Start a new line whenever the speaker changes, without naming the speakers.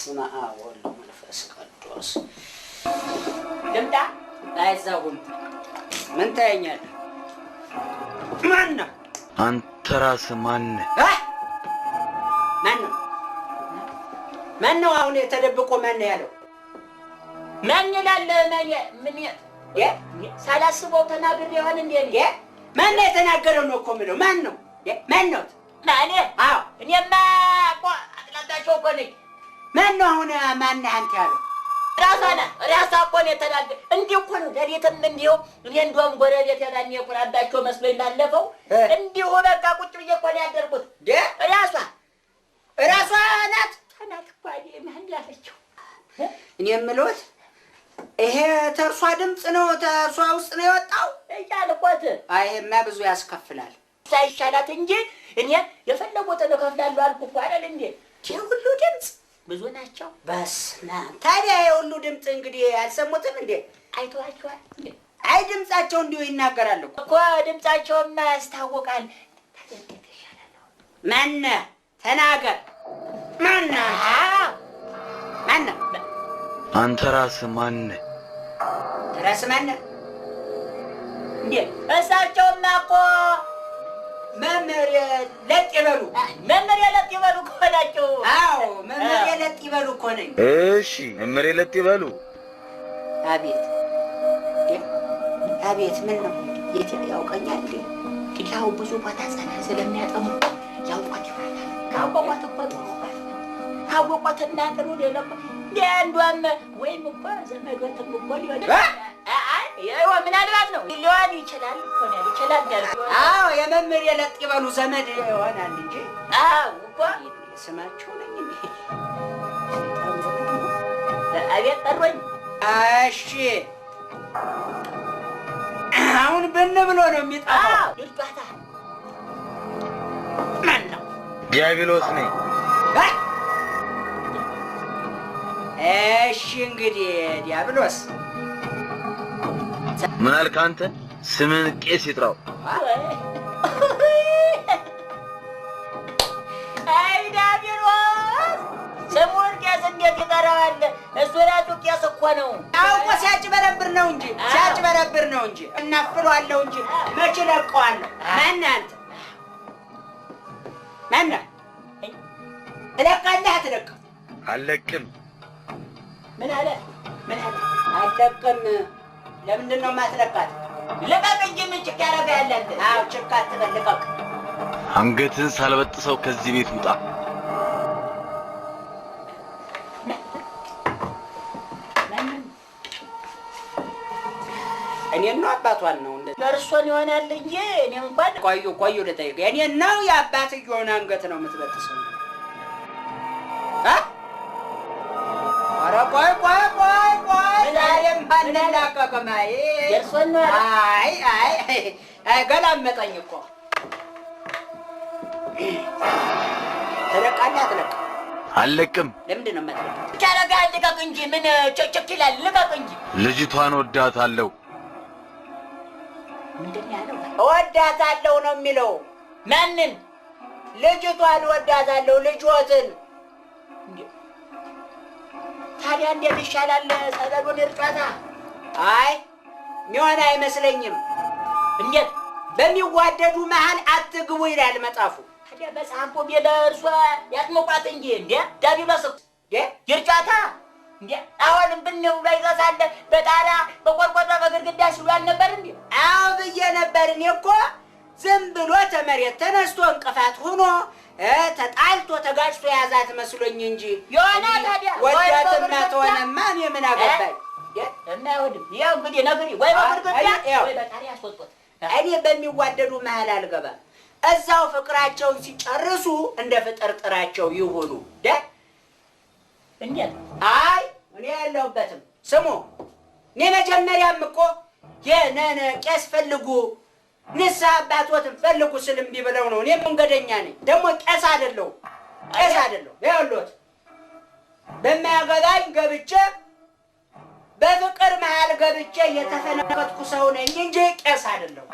ስማ ወልድ መንፈስ ቅዱስ ልምጣ አይዛጉም ምን ታየኛለህ? ማን ነው
አንተ ራስህ ማን ነህ?
ማን ነው አሁን ተደብቆ ማን ያለው?
ማን ይላል? ምን ሳላስበው ተናግሬ ይሆን እንዴ?
ማን የተናገረው ነው እኮ የምለው? ማን ነው? ማን ነው?
ማን? አዎ እኔማ እኮ አጥላታቸው እኮ ነኝ።
ማን ነው አሁን? ማን አንተ ያለው?
ራሳ እኮ ነው የተናገረ። እንዲሁ እኮ ነው ለሌትም እንዲሁ እኔ እንደውም ጎረቤት ያላኝ የቁራባቸው መስሎኝ ባለፈው እንዲሁ በቃ ቁጭ ብዬ እኮ ነው ያደርኩት።
ራሷ ናት
እኮ ማን ያለችው?
እኔ የምልዎት ይሄ ተርሷ ድምፅ ነው ተርሷ ውስጥ ነው የወጣው
እያልኩት።
አይማ ብዙ ያስከፍላል።
ሳይሻላት እንጂ እኔ የፈለጉትን እከፍላለሁ አልኩ እኮ አይደል እንዴ?
ሁሉ ድምፅ
ብዙ ናቸው።
በስመ አብ። ታዲያ የሁሉ ድምፅ እንግዲህ አልሰሙትም እንዴ?
አይተዋቸዋል እንዴ?
አይ ድምፃቸው እንዲሁ ይናገራሉ
እኮ ድምፃቸውማ ያስታውቃል። ታደርገት ይሻላል።
ማን ተናገር? ማን
አንተ ራስህ ማን ነህ?
ራስህ ማን ነህ
እንዴ? እሳቸውማ እኮ
መምህር ለጥ ይበሉ።
መምህር ለጥ ይበሉ እኮ ናቸው።
አዎ መምህር ለጥ ይበሉ እኮ ነኝ።
እሺ መምህር ለጥ ይበሉ።
አቤት አቤት። ምን ነው የት ያውቀኛል እንዴ?
ያው ብዙ ቦታ ስለሚያጠሙ ያውቋት ይሆናል። ካወቋት እኮ ካወቋት እናጥሩ ሌላ እንዷም ወይም እኮ ዘመዶትም እኮ ሊሆን ይኸው ምናልባት ነው ሊሆን ይችላል እኮ ነው ይችላል ያልኩ።
አዎ የመምህር የለጥ ይበሉ ዘመድ ይሆናል እንጂ
አዎ እኮ
ስማቸው ነኝ እንዴ?
አቤት ጠሮኝ።
እሺ አሁን ብን ብሎ ነው የሚጠፋው።
ልጅቷታ
ማን ነው?
ዲያብሎስ ነኝ።
እሺ እንግዲህ ዲያብሎስ
ምን አልክ አንተ? ስምን ቄስ ይጥራው።
አይ ዲያብሎስ ስሙን ቄስ እንዴት ይጠራዋል? እሱ ራሱ ቄስ እኮ ነው።
አውቆ ሲያጭበረብር ነው እንጂ ሲያጭበረብር ነው እንጂ እናፍለዋለሁ እንጂ መች ለቀዋለሁ። ማን አንተ? ማን ትለቃለህ? አትለቅም?
አልለቅም።
ምን አለ?
አልለቅም። ለምንድን ነው የማትለቃት?
ልቀቅ እንጂ ምን ችግር ያደርጋል?
አዎ ችግር አትበል፣ ልቀቅ።
አንገትህን ሳልበጥሰው ከዚህ ቤት ውጣ።
እኔን ነው አባቷን ነው እንደዚህ
እርሶን ይሆናል እንጂ እኔ እንኳን
ቆዩ ልጠይቅ። እኔን ነው የአባትየውን አንገት ነው የምትበጥሰው? ኧረ ቆይ ዛሬም አንላቀቅም። አይ ገላመጠኝ እኮ። ትለቃለህ አትለቅም?
አልለቅም።
ለምንድን ነው የማትለቅም?
ቻለጋ ልቀቅ እንጂ ምን ቸክ ይላል? ልቀቅ እንጂ።
ልጅቷን ወዳታለሁ።
ምንድን ነው ያለው?
እወዳታለሁ ነው የሚለው።
ማንን?
ልጅቷን እወዳታለሁ። ልጅዎትን
ታዲያ እንዴት ይሻላል? ጸበሉን እርጫታ?
አይ ሚሆን አይመስለኝም።
እንዴት?
በሚዋደዱ መሃል አትግቡ ይላል መጽሐፉ።
ታዲያ መጽሐፉ ቢለ እርሷ ያጥምቋት እንጂ እንዴ ዲያብሎስ ይርጫታ እንዴ? አሁንም ብንው ላይ ይዘሳለ በጣራ በቆርቆሮ በግድግዳ ሲሉ አልነበር እንዴ?
አዎ ብዬ ነበር። እኔ እኮ ዝም ብሎ ተመሬት ተነስቶ እንቅፋት ሆኖ ተጣልቶ ተጋጭቶ ያዛት መስሎኝ እንጂ
የሆነ ታዲያ
ወዳትማ ተሆነማ እኔ ምን አገባኝ?
እና ይሁንም ያው እንግዲህ ነግሪ ወይ በግድግዳ ወይ በጣሪ ያስወጡት።
እኔ በሚዋደዱ መሃል አልገባም። እዛው ፍቅራቸውን ሲጨርሱ እንደ ፍጥርጥራቸው ይሁኑ።
እንዴት?
አይ እኔ ያለሁበትም ስሙ። እኔ መጀመሪያም እኮ የነነ ቄስ ፈልጉ ንስሐ አባቶትን ፈልጉ ስል እምቢ ብለው ነው። እኔ መንገደኛ ነኝ፣ ደግሞ ቄስ አይደለሁም። ይኸውልዎት በማያገባኝ ገብቼ በፍቅር መሃል ገብቼ የተፈነከትኩ ሰው ነኝ እንጂ ቄስ አይደለሁም።